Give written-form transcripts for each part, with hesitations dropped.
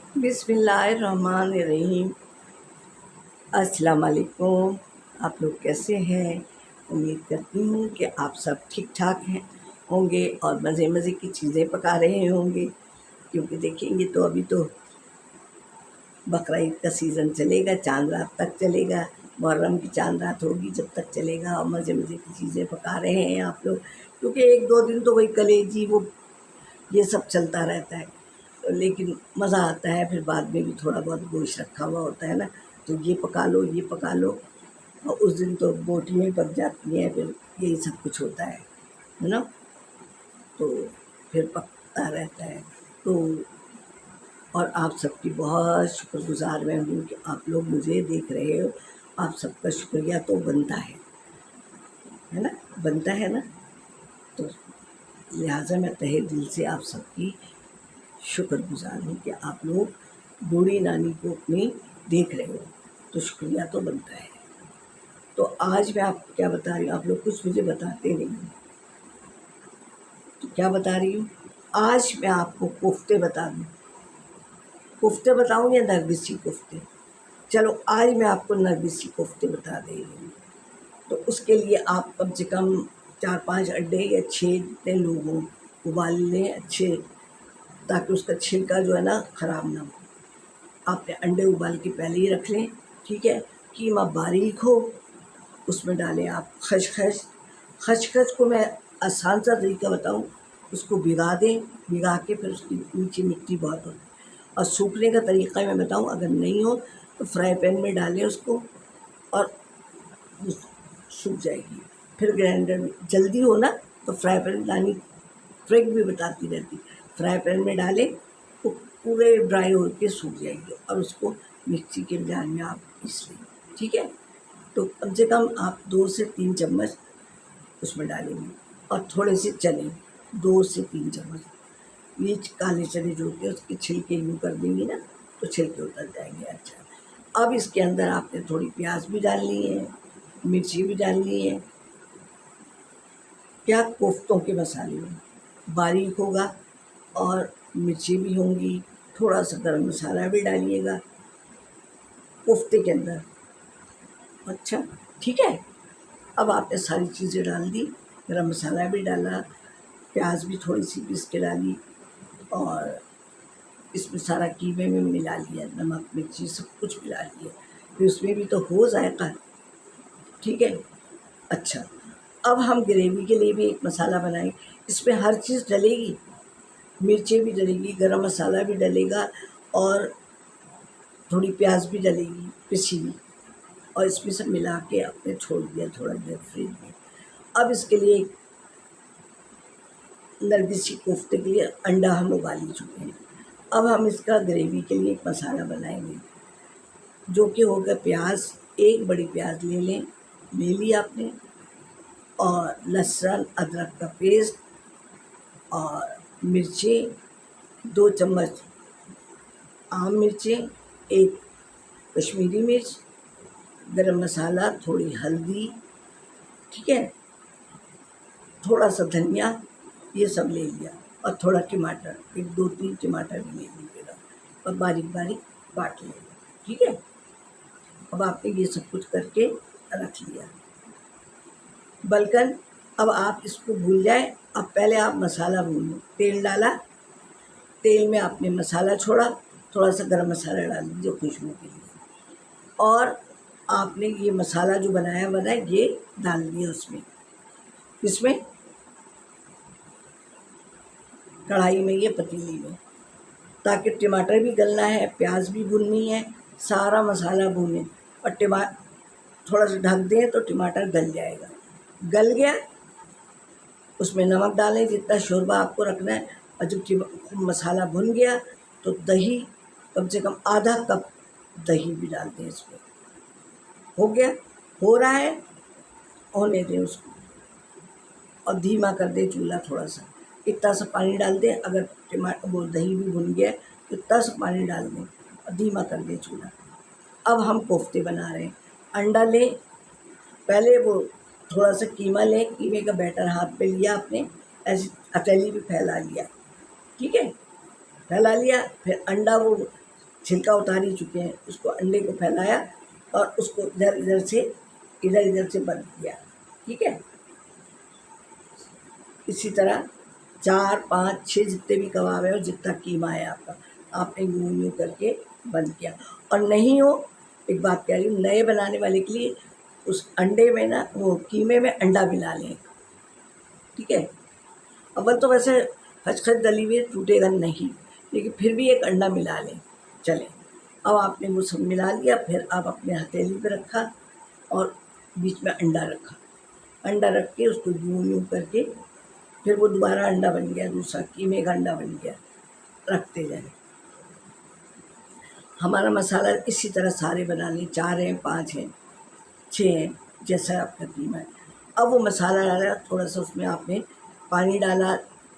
बिस्मिल्लाहिर्रहमानिर्रहीम। अस्सलाम वालेकुम। आप लोग कैसे हैं? उम्मीद करती हूँ कि आप सब ठीक ठाक हैं होंगे और मज़े मज़े की चीज़ें पका रहे होंगे, क्योंकि देखेंगे तो अभी तो बकरा ईद का सीज़न चलेगा, चाँद रात तक चलेगा। मुहर्रम की चाँद रात होगी जब तक चलेगा, और मज़े मज़े की चीज़ें पका रहे हैं आप लोग, क्योंकि एक दो दिन तो वही कलेजी वो ये सब चलता रहता है। लेकिन मज़ा आता है, फिर बाद में भी थोड़ा बहुत गोश्त रखा हुआ होता है ना, तो ये पका लो ये पका लो, और उस दिन तो बोटियाँ ही पक जाती हैं, फिर यही सब कुछ होता है ना। तो फिर पकता रहता है। तो और आप सबकी बहुत शुक्रगुज़ार मैं हूँ कि आप लोग मुझे देख रहे हो। आप सबका शुक्रिया तो बनता है ना, बनता है ना। तो लिहाजा मैं तहे दिल से आप सबकी शुक्रगुज़ार हूँ कि आप लोग बूढ़ी नानी को अपनी देख रहे हो, तो शुक्रिया तो बनता है। तो आज मैं आपको क्या बता रही हूँ, आप लोग कुछ मुझे बताते नहीं हो, तो क्या बता रही हूँ, आज मैं आपको कोफ्ते बता दूँ। कोफ्ते बताऊँ या नरगिसी कोफ्ते? चलो आज मैं आपको नरगिसी कोफ्ते बता दे रही हूँ। तो उसके लिए आप कम से कम 4-5 अंडे या 6 जितने लोग हों उबाल लें अच्छे, ताकि उसका छिलका जो है ना ख़राब ना हो। आपने अंडे उबाल के पहले ही रख लें, ठीक है। कीमा बारीक हो, उसमें डालें आप खसखस। खसखस को मैं आसान सा तरीका बताऊं, उसको भिगा दें, भिगा के फिर उसकी नीचे मिट्टी बहुत होती है। और सूखने का तरीका मैं बताऊं, अगर नहीं हो तो फ्राई पैन में डालें उसको, और सूख जाएगी। फिर ग्राइंडर में जल्दी हो ना तो फ्राई पैन डालनी, ट्रिक भी बताती रहती। फ्राई पैन में डालें तो पूरे ड्राई होकर सूख जाएगी, और उसको मिक्सी के जार में आप पीस लें, ठीक है। तो कम से कम आप 2 से 3 चम्मच उसमें डालेंगे, और थोड़े से चने 2 से 3 चम्मच। ये काले चने जो होते हैं उसके छिलके यूँ कर देंगी ना तो छिलके उतर जाएंगे। अच्छा, अब इसके अंदर आपने थोड़ी प्याज भी डालनी है, मिर्ची भी डालनी है। क्या कोफ्तों के मसाले में बारीक होगा, और मिर्ची भी होंगी, थोड़ा सा गरम मसाला भी डालिएगा कोफ्ते के अंदर। अच्छा, ठीक है। अब आपने सारी चीज़ें डाल दी, गरम मसाला भी डाला, प्याज भी थोड़ी सी पीस के डाली, और इसमें सारा कीमे में मिला लिया, नमक मिर्ची सब कुछ मिला लिया। फिर उसमें भी तो हो जाएगा, ठीक है। अच्छा, अब हम ग्रेवी के लिए भी एक मसाला बनाएंगे। इसमें हर चीज़ डलेगी, मिर्ची भी डलेगी, गरम मसाला भी डलेगा, और थोड़ी प्याज भी डलेगी पिसी हुई, और इसमें सब मिला के आपने छोड़ दिया थोड़ा देर फ्रिज में। अब इसके लिए नरगिसी कोफ्ते के लिए अंडा हम उबाल ही चुके हैं। अब हम इसका ग्रेवी के लिए एक मसाला बनाएंगे, जो कि होगा प्याज। एक बड़ी प्याज ले लें, ले ली आपने, और लहसुन अदरक का पेस्ट, और मिर्ची 2 चम्मच आम मिर्चें, एक कश्मीरी मिर्च, गरम मसाला, थोड़ी हल्दी, ठीक है, थोड़ा सा धनिया, ये सब ले लिया, और थोड़ा टमाटर, एक 2-3 टमाटर भी ले लीजिएगा, और बारीक बारीक काट लेगा, ठीक है। अब आपने ये सब कुछ करके रख लिया बलकन। अब आप इसको भूल जाए, अब पहले आप मसाला भून लो। तेल डाला, तेल में आपने मसाला छोड़ा, थोड़ा सा गरम मसाला डाल दीजिए खुशबू के लिए, और आपने ये मसाला जो बनाया ये डाल दिया उसमें, इसमें कढ़ाई में, ये पतीली में, ताकि टमाटर भी गलना है, प्याज भी भूननी है, सारा मसाला भूने, और थोड़ा सा ढक दें तो टमाटर गल जाएगा। गल गया, उसमें नमक डालें जितना शोरबा आपको रखना है, और जब मसाला भुन गया तो दही, कम से कम आधा कप दही भी डाल दें इसमें। हो गया, हो रहा है, होने दें उसको, और धीमा कर दें चूल्हा थोड़ा सा। इतना सा पानी डाल दें, अगर टमाटर वो दही भी भुन गया तो इतना सा पानी डाल दें, और धीमा कर दें चूल्हा। अब हम कोफ्ते बना रहे हैं। अंडा लें, पहले वो थोड़ा सा कीमा लें, कीमे का बैटर हाथ पे लिया आपने, ऐसे हथेली पे फैला लिया, ठीक है, फैला लिया। फिर अंडा वो छिलका उतार ही चुके हैं, उसको अंडे को फैलाया और उसको इधर इधर से बंद किया। ठीक है, इसी तरह 4 5 6 जितने भी कबाब है और जितना कीमा है आपका, आपने यूँ करके बंद किया। और नहीं हो, एक बात कह रही हूँ नए बनाने वाले के लिए, उस अंडे में ना वो कीमे में अंडा मिला लें। ठीक है, अव्वल तो वैसे खचखच डली हुई टूटेगा नहीं, लेकिन फिर भी एक अंडा मिला लें, चले। अब आपने वो सब मिला लिया, फिर आप अपने हथेली पे रखा और बीच में अंडा रखा, अंडा रख के उसको यूँ करके, फिर वो दोबारा अंडा बन गया, दूसरा कीमे का अंडा बन गया, रखते जाए। हमारा मसाला इसी तरह सारे बना लें, 4 हैं 5 हैं 6 हैं, जैसा आपका कीमा है। अब वो मसाला डाला, थोड़ा सा उसमें आपने पानी डाला,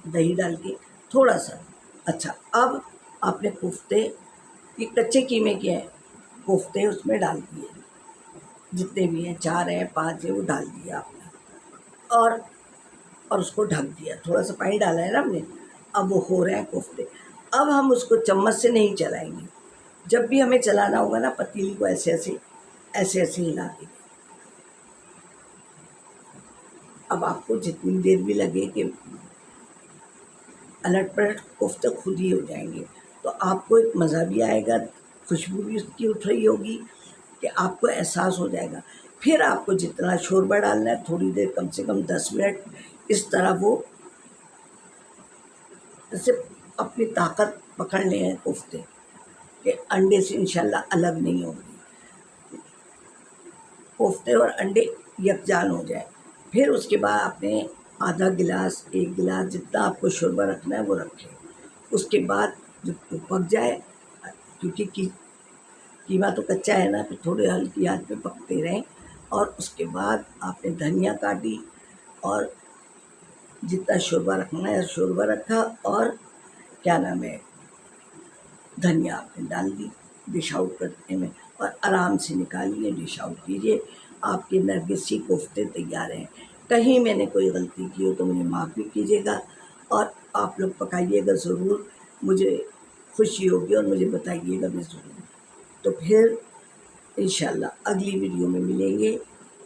दही डाल के थोड़ा सा। अच्छा, अब आपने कोफ्ते, ये कच्चे कीमे के हैं, कोफ्ते उसमें डाल दिए, जितने भी हैं 4 हैं 5 हैं वो डाल दिया आपने, और उसको ढक दिया। थोड़ा सा पानी डाला है ना हमने, अब वो हो रहे हैं कोफ्ते। अब हम उसको चम्मच से नहीं चलाएंगे, जब भी हमें चलाना होगा ना पतीली को ऐसे ऐसे हिला देंगे। अब आपको जितनी देर भी लगे कि अलट पलट कोफ्ते खुद ही हो जाएंगे, तो आपको एक मज़ा भी आएगा, खुशबू भी उसकी उठ रही होगी कि आपको एहसास हो जाएगा। फिर आपको जितना शोरबा डालना है, थोड़ी देर कम से कम 10 मिनट इस तरह वो जैसे अपनी ताकत पकड़ ले हैं कोफ्ते कि अंडे से इंशाल्लाह अलग नहीं होंगे, कोफ्ते और अंडे यकजान हो जाए। फिर उसके बाद आपने आधा गिलास 1 गिलास जितना आपको शोरबा रखना है वो रखें। उसके बाद जब वो पक जाए, क्योंकि कीमा तो कच्चा है ना, तो थोड़े हल्की आंच पे पकते रहें। और उसके बाद आपने धनिया काटी और जितना शोरबा रखना है शोरबा रखा, और क्या नाम है, धनिया आपने डाल दी डिश आउट करने में, और आराम से निकालिए, डिश आउट कीजिए। आपके नरगिसी कोफ्ते तैयार हैं। कहीं मैंने कोई गलती की हो तो मुझे माफ़ी कीजिएगा, और आप लोग पकाइएगा ज़रूर, मुझे खुशी होगी और मुझे बताइएगा भी ज़रूर। तो फिर इंशाल्लाह अगली वीडियो में मिलेंगे।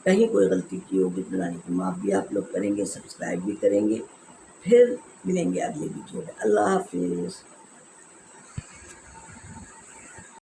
कहीं कोई गलती की होगी तो नानी की माफ़ भी आप लोग करेंगे, सब्सक्राइब भी करेंगे। फिर मिलेंगे अगली वीडियो में। अल्लाह हाफिज़।